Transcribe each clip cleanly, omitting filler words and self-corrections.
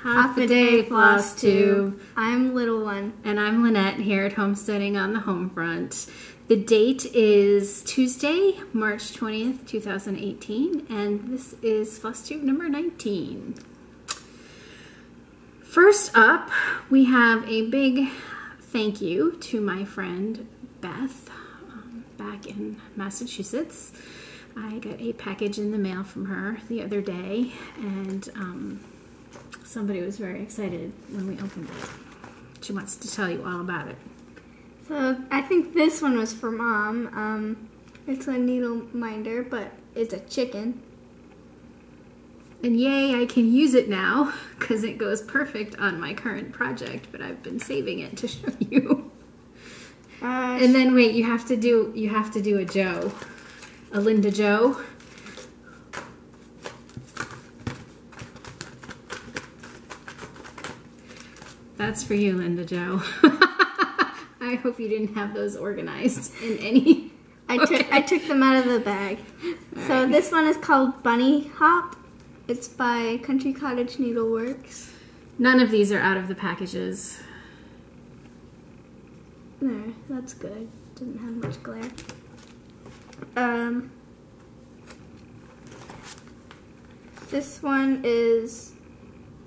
Half a day, FLOSSTUBE. I'm Little One. And I'm Lynette here at Homesteading on the Home Front. The date is Tuesday, March 20th, 2018, and this is FLOSSTUBE number 19. First up, we have a big thank you to my friend Beth back in Massachusetts. I got a package in the mail from her the other day, and somebody was very excited when we opened it. She wants to tell you all about it. So I think this one was for Mom. It's a needle minder, but it's a chicken. And yay, I can use it now because it goes perfect on my current project, but I've been saving it to show you. And then wait, you have to do a Joe. A Linda Joe. That's for you, Linda Joe. I hope you didn't have those organized in any... I took them out of the bag. So this one is called Bunny Hop. It's by Country Cottage Needleworks. None of these are out of the packages. There, that's good. Doesn't have much glare. This one is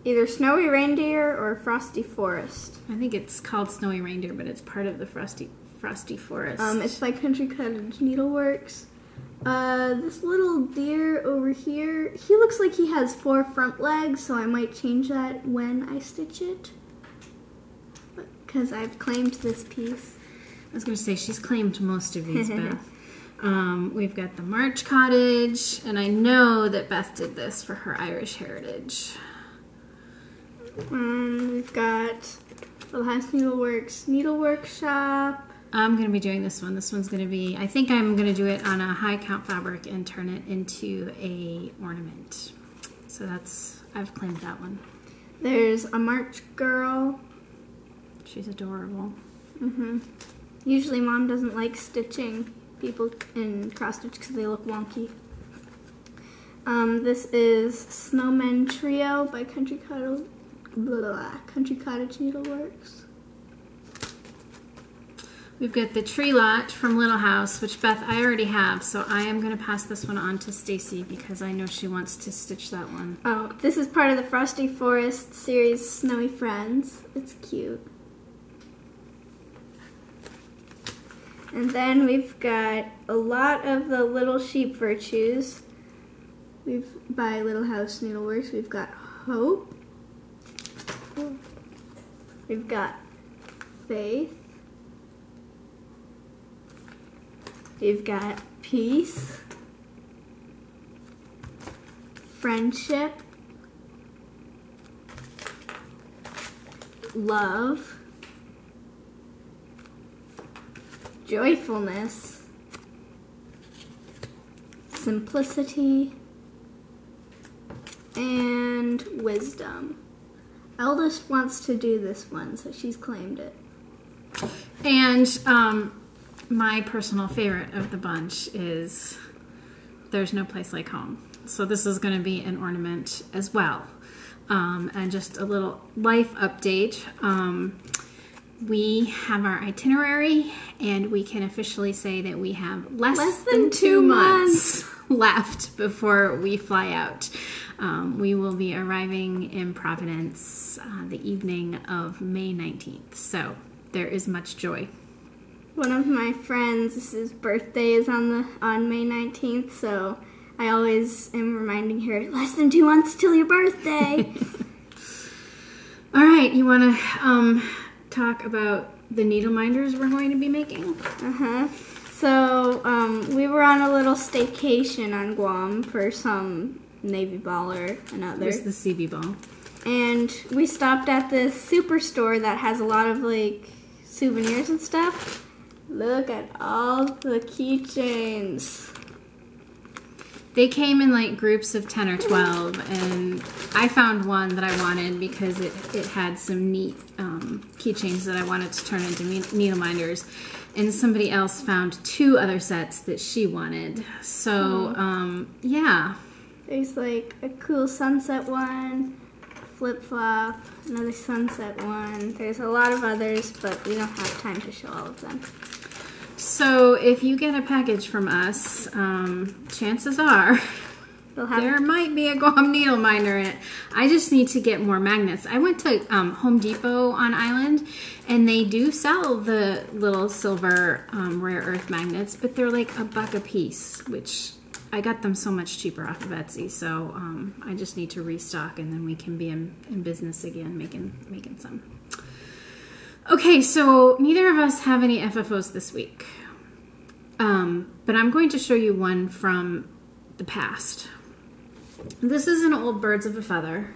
either Snowy Reindeer or Frosty Forest. I think it's called Snowy Reindeer, but it's part of the Frosty Forest. It's by Country Cottage Needleworks. This little deer over here, he looks like he has 4 front legs, so I might change that when I stitch it. Because I've claimed this piece. I was going to say, she's claimed most of these, Beth. We've got the March Cottage, and I know that Beth did this for her Irish heritage. We've got Little House Needleworks Needle Workshop. I'm going to be doing this one. This one's going to be, I think I'm going to do it on a high count fabric and turn it into a ornament. So I've claimed that one. There's a March Girl. She's adorable. Usually Mom doesn't like stitching people in cross stitch because they look wonky. This is Snowman Trio by Country Cottage Needleworks. We've got the Tree Lot from Little House, which Beth, I already have, so I am going to pass this one on to Stacy because I know she wants to stitch that one. Oh, this is part of the Frosty Forest series Snowy Friends. It's cute. And then we've got a lot of the Little Sheep Virtues. By Little House Needleworks. We've got Hope. We've got Faith. We've got Peace. Friendship. Love. Joyfulness. Simplicity. And wisdom. Eldest wants to do this one, so she's claimed it. And my personal favorite of the bunch is There's No Place Like Home. So this is going to be an ornament as well. And just a little life update. We have our itinerary, and we can officially say that we have less than 2 months left before we fly out. We will be arriving in Providence the evening of May 19th, so there is much joy. One of my friends, his birthday is on May 19th, so I always am reminding her, less than 2 months till your birthday. All right, you want to talk about the needle minders we're going to be making? So we were on a little staycation on Guam for some Navy ball or another. It was the CB ball. And we stopped at this superstore that has a lot of like souvenirs and stuff. Look at all the keychains. They came in like groups of 10 or 12, and I found one that I wanted because it had some neat keychains that I wanted to turn into needle minders. And somebody else found 2 other sets that she wanted. So, yeah. There's like a cool sunset one, flip-flop, another sunset one. There's a lot of others, but we don't have time to show all of them. So if you get a package from us, chances are there might be a Guam needle minder in it. I just need to get more magnets. I went to Home Depot on Island, and they do sell the little silver rare earth magnets, but they're like $1 a piece, which I got them so much cheaper off of Etsy. So I just need to restock, and then we can be in business again, making some. Okay, so neither of us have any FFOs this week, but I'm going to show you one from the past. This is an old Birds of a Feather.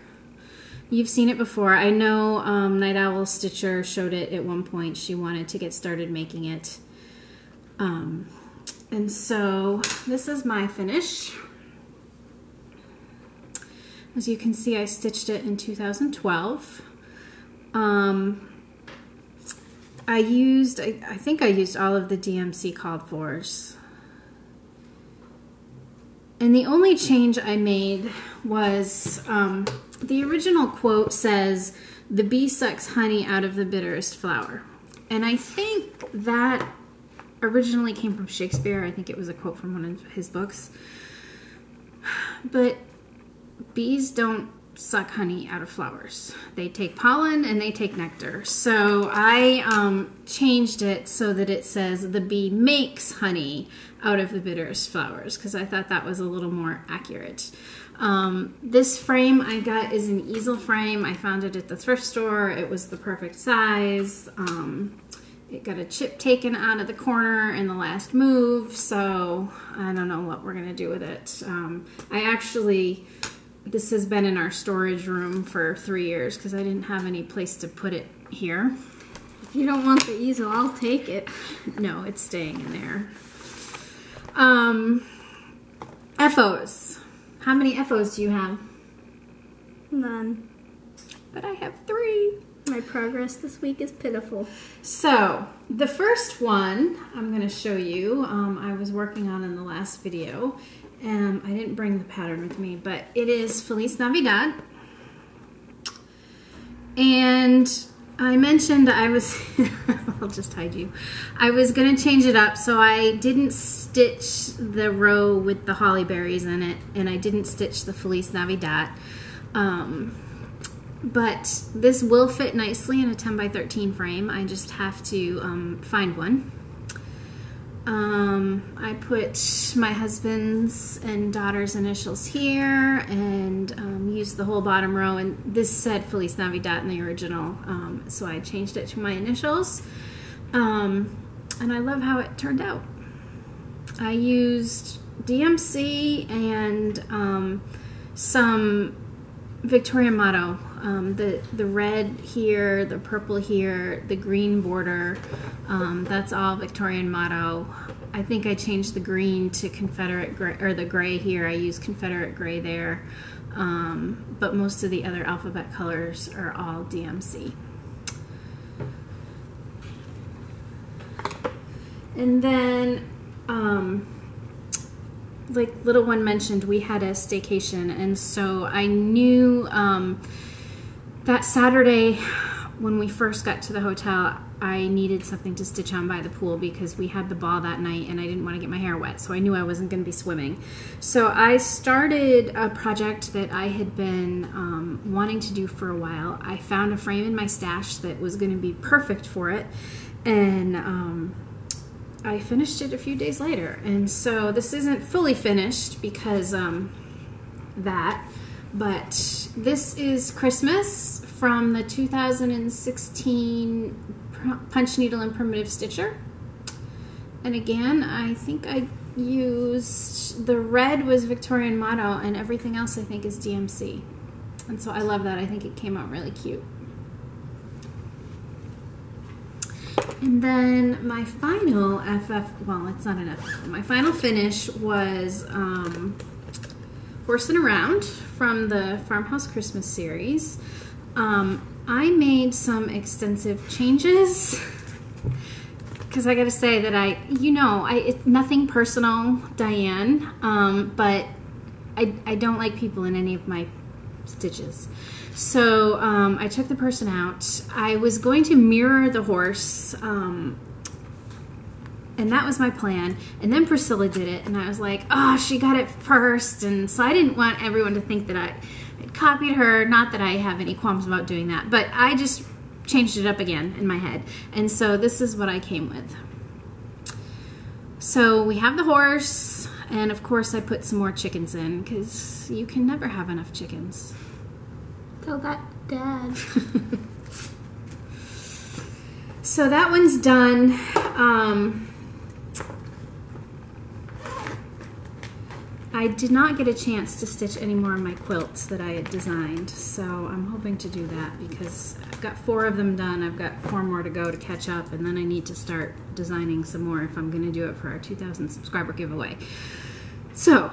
You've seen it before. I know Night Owl Stitcher showed it at one point. She wanted to get started making it. And so this is my finish. As you can see, I stitched it in 2012. I think I used all of the DMC called fors. And the only change I made was, the original quote says, "The bee sucks honey out of the bitterest flower." And I think that originally came from Shakespeare. I think it was a quote from one of his books. But bees don't suck honey out of flowers. They take pollen and they take nectar. So I changed it so that it says, "The bee makes honey out of the bitterest flowers," because I thought that was a little more accurate. This frame I got is an easel frame. I found it at the thrift store. It was the perfect size. It got a chip taken out of the corner in the last move, so I don't know what we're gonna do with it. This has been in our storage room for 3 years because I didn't have any place to put it here. If you don't want the easel, I'll take it. No, it's staying in there. FOs. How many FOs do you have? None. But I have 3. My progress this week is pitiful. So, the first one I'm going to show you, I was working on in the last video. I didn't bring the pattern with me, but it is Feliz Navidad. And I mentioned I was, I'll just hide you. I was going to change it up, so I didn't stitch the row with the holly berries in it, and I didn't stitch the Feliz Navidad. But this will fit nicely in a 10 by 13 frame. I just have to find one. I put my husband's and daughter's initials here and used the whole bottom row, and this said Feliz Navidad in the original, so I changed it to my initials, and I love how it turned out. I used DMC and some Victorian motto, the red here, the purple here, the green border, that's all Victorian motto. I think I changed the green to Confederate gray, or the gray here, I used Confederate gray there, but most of the other alphabet colors are all DMC. And then, like little one mentioned, we had a staycation, and so I knew that Saturday when we first got to the hotel, I needed something to stitch on by the pool because we had the ball that night and I didn't want to get my hair wet, so I knew I wasn't going to be swimming. So I started a project that I had been wanting to do for a while. I found a frame in my stash that was going to be perfect for it, and I finished it a few days later. And so this isn't fully finished because but this is Christmas from the 2016 Punch Needle and Primitive Stitcher. And again, I think I used, the red was Victorian motto and everything else I think is DMC. And so I love that. I think it came out really cute. And then my final well, it's not an FF, my final finish was Horsing Around from the Farmhouse Christmas series. I made some extensive changes because I gotta say that it's nothing personal, Diane, but I don't like people in any of my stitches. So I took the person out. I was going to mirror the horse, and that was my plan. And then Priscilla did it, and I was like, oh, she got it first. And so I didn't want everyone to think that I had copied her. Not that I have any qualms about doing that, but I just changed it up again in my head. And so this is what I came with. So we have the horse, and of course I put some more chickens in, because you can never have enough chickens. Tell that to Dad. So that one's done. I did not get a chance to stitch any more of my quilts that I had designed, so I'm hoping to do that because I've got 4 of them done. I've got 4 more to go to catch up, and then I need to start designing some more if I'm going to do it for our 2,000 subscriber giveaway. So,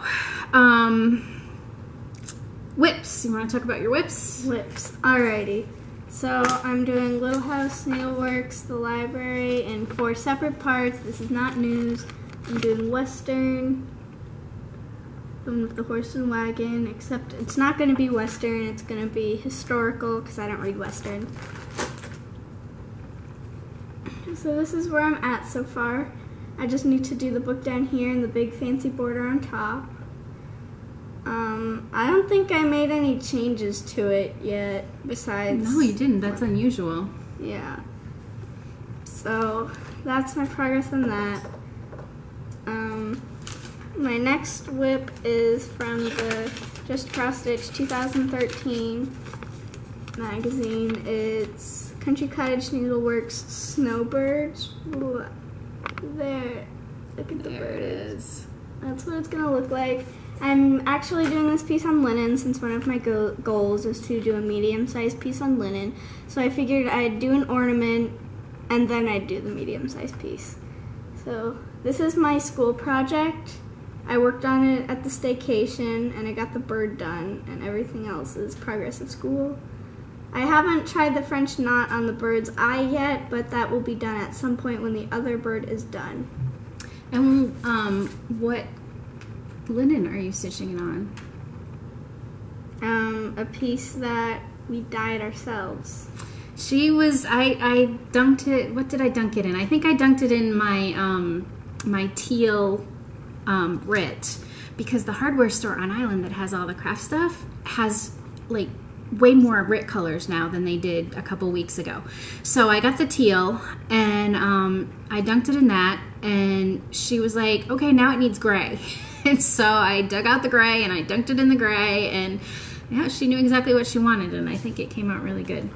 whips. You want to talk about your whips? Whips. Alrighty. So I'm doing Little House Needleworks, the library, in 4 separate parts. This is not news. I'm doing Western, with the horse and wagon, except it's not going to be Western, it's going to be historical because I don't read Western. So this is where I'm at so far. I just need to do the book down here and the big fancy border on top. I don't think I made any changes to it yet besides... No, you didn't. That's unusual. Yeah. So that's my progress on that. My next whip is from the Just Cross Stitch 2013 magazine. It's Country Cottage Needleworks Snowbirds. There, look at the bird. It is. That's what it's gonna look like. I'm actually doing this piece on linen since one of my goals is to do a medium-sized piece on linen. So I figured I'd do an ornament and then I'd do the medium-sized piece. So this is my school project. I worked on it at the staycation and I got the bird done, and everything else is progress of school. I haven't tried the French knot on the bird's eye yet, but that will be done at some point when the other bird is done. And what linen are you stitching it on? A piece that we dyed ourselves. She was, I dunked it, what did I dunk it in? I think I dunked it in my, my teal RIT, because the hardware store on Island that has all the craft stuff has like way more RIT colors now than they did a couple weeks ago. So I got the teal and I dunked it in that, and she was like, okay, now it needs gray. And so I dug out the gray and I dunked it in the gray, and yeah, she knew exactly what she wanted, and I think it came out really good.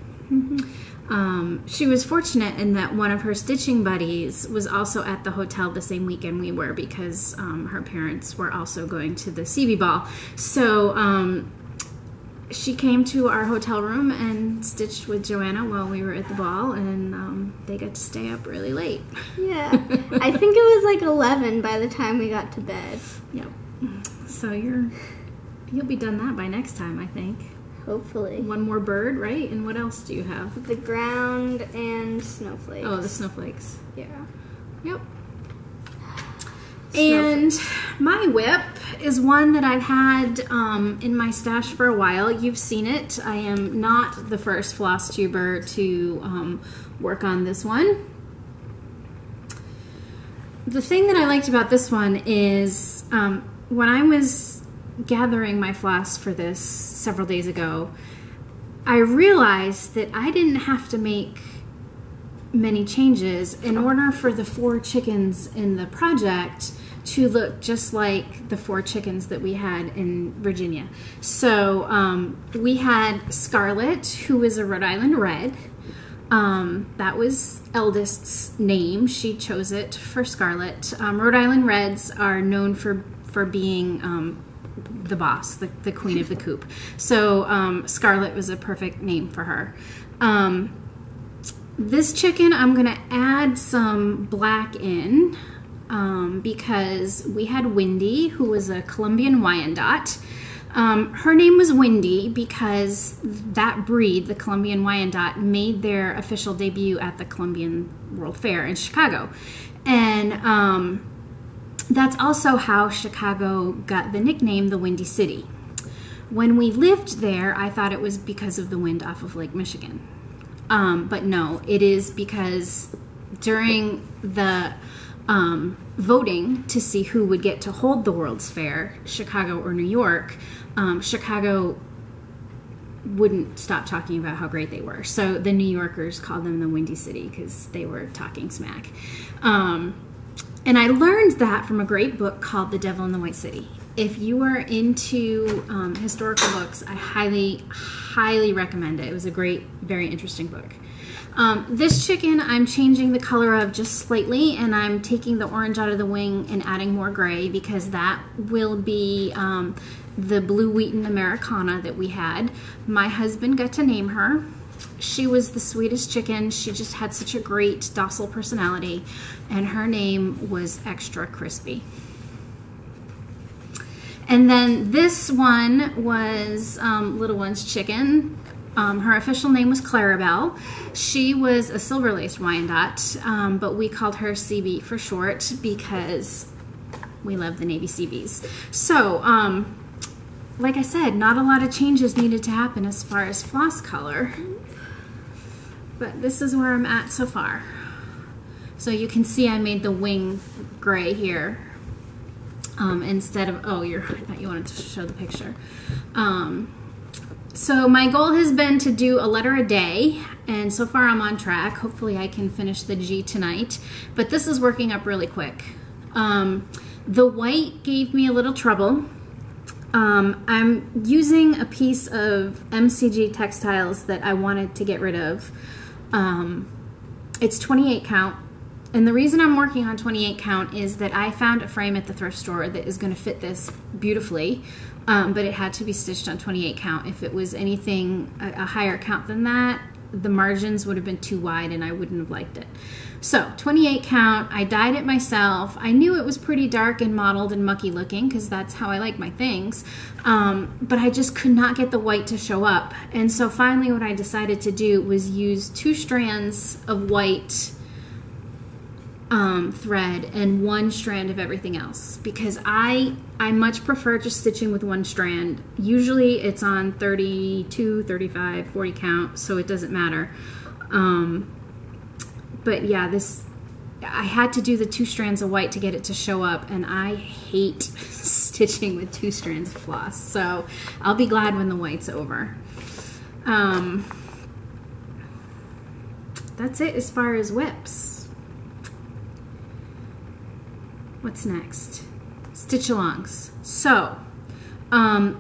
She was fortunate in that one of her stitching buddies was also at the hotel the same weekend we were, because her parents were also going to the CB ball. So she came to our hotel room and stitched with Joanna while we were at the ball, and they got to stay up really late. Yeah, I think it was like 11 by the time we got to bed. Yep. So you'll be done that by next time, I think. Hopefully. One more bird, right? And what else do you have? The ground and snowflakes. Oh, the snowflakes. Yeah. Yep. And my whip is one that I've had in my stash for a while. You've seen it. I am not the first floss tuber to work on this one. The thing that I liked about this one is when I was gathering my floss for this several days ago, I realized that I didn't have to make many changes in order for the 4 chickens in the project to look just like the 4 chickens that we had in Virginia. So we had Scarlet, who is a Rhode Island Red. That was eldest's name. She chose it for Scarlet. Rhode Island Reds are known for being the boss, the queen of the coop. So Scarlet was a perfect name for her. This chicken, I'm going to add some black in because we had Windy, who was a Colombian Wyandotte. Her name was Windy because that breed, the Colombian Wyandotte, made their official debut at the Colombian World Fair in Chicago. And that's also how Chicago got the nickname the Windy City. When we lived there, I thought it was because of the wind off of Lake Michigan. But no, it is because during the voting to see who would get to hold the World's Fair, Chicago or New York, Chicago wouldn't stop talking about how great they were. So the New Yorkers called them the Windy City because they were talking smack. And I learned that from a great book called The Devil in the White City. If you are into historical books, I highly, highly recommend it. It was a great, very interesting book. This chicken I'm changing the color of just slightly, and I'm taking the orange out of the wing and adding more gray because that will be the Blue Wheaton Americana that we had. My husband got to name her. She was the sweetest chicken. She just had such a great, docile personality, and her name was Extra Crispy. And then this one was Little One's chicken. Her official name was Clarabelle. She was a silver-laced Wyandotte, but we called her CB for short because we love the Navy Seabees. So, like I said, not a lot of changes needed to happen as far as floss color, but this is where I'm at so far. So you can see I made the wing gray here. Instead of, oh, I thought you wanted to show the picture. So my goal has been to do a letter a day, and so far I'm on track. Hopefully I can finish the G tonight, but this is working up really quick. The white gave me a little trouble. I'm using a piece of MCG textiles that I wanted to get rid of. It's 28 count. And the reason I'm working on 28 count is that I found a frame at the thrift store that is going to fit this beautifully, but it had to be stitched on 28 count. If it was anything a higher count than that, the margins would have been too wide and I wouldn't have liked it. So 28 count, I dyed it myself. I knew it was pretty dark and mottled and mucky looking because that's how I like my things, but I just could not get the white to show up. And so finally what I decided to do was use 2 strands of white thread and 1 strand of everything else because I much prefer just stitching with 1 strand. Usually it's on 32, 35, 40 count, so it doesn't matter. But yeah, I had to do the 2 strands of white to get it to show up, and I hate stitching with 2 strands of floss, so I'll be glad when the white's over. That's it as far as whips. What's next? Stitch-alongs. So,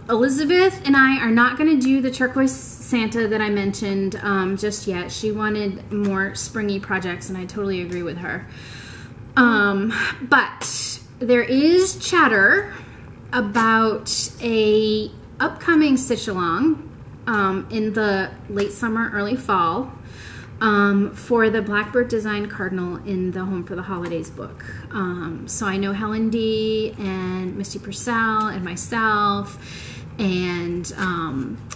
Elizabeth and I are not going to do the turquoise Santa that I mentioned just yet. She wanted more springy projects, and I totally agree with her. But there is chatter about a upcoming stitch-along in the late summer, early fall. For the Blackbird Design Cardinal in the Home for the Holidays book. So I know Helen D. and Misty Purcell and myself and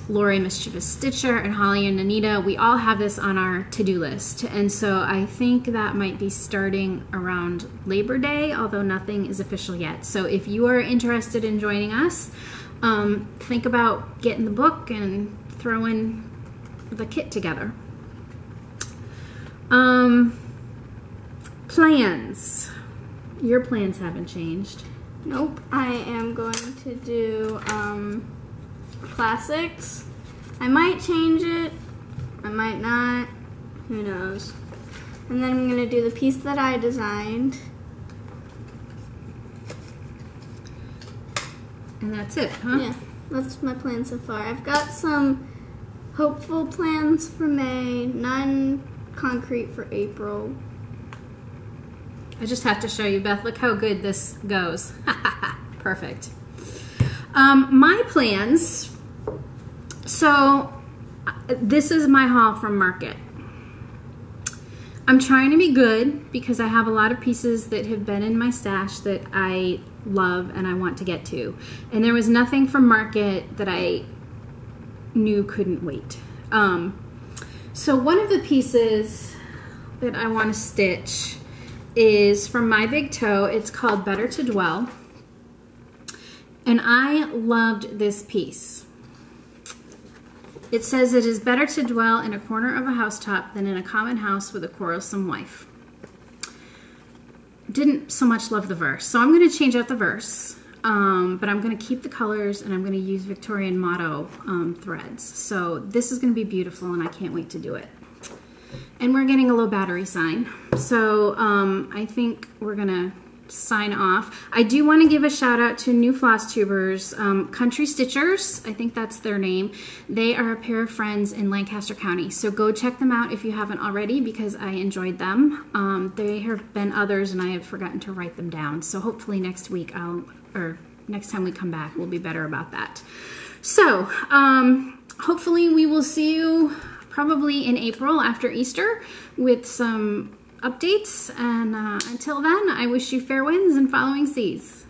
Lori Mischievous Stitcher and Holly and Anita, we all have this on our to-do list. And so I think that might be starting around Labor Day, although nothing is official yet. So if you are interested in joining us, think about getting the book and throwing the kit together. Plans. Your plans haven't changed. Nope. I am going to do classics. I might change it. I might not. Who knows? And then I'm going to do the piece that I designed. And that's it, huh? Yeah. That's my plan so far. I've got some hopeful plans for May. None concrete for April. I just have to show you, Beth. Look how good this goes. Perfect. My plans. So this is my haul from Market. I'm trying to be good because I have a lot of pieces that have been in my stash that I love and I want to get to. And there was nothing from Market that I knew couldn't wait. So one of the pieces that I want to stitch is from My Big Toe. It's called Better to Dwell. And I loved this piece. It says it is better to dwell in a corner of a housetop than in a common house with a quarrelsome wife. Didn't so much love the verse, so I'm going to change out the verse, but I'm going to keep the colors and I'm going to use Victorian motto threads. So this is going to be beautiful and I can't wait to do it. And we're getting a low battery sign, so I think we're going to sign off. I do want to give a shout out to new floss tubers, Country Stitchers, I think that's their name. They are a pair of friends in Lancaster County, so go check them out if you haven't already, because I enjoyed them. There have been others and I have forgotten to write them down, so hopefully next week or next time we come back we'll be better about that. So hopefully we will see you probably in April after Easter with some updates, and until then, I wish you fair winds and following seas.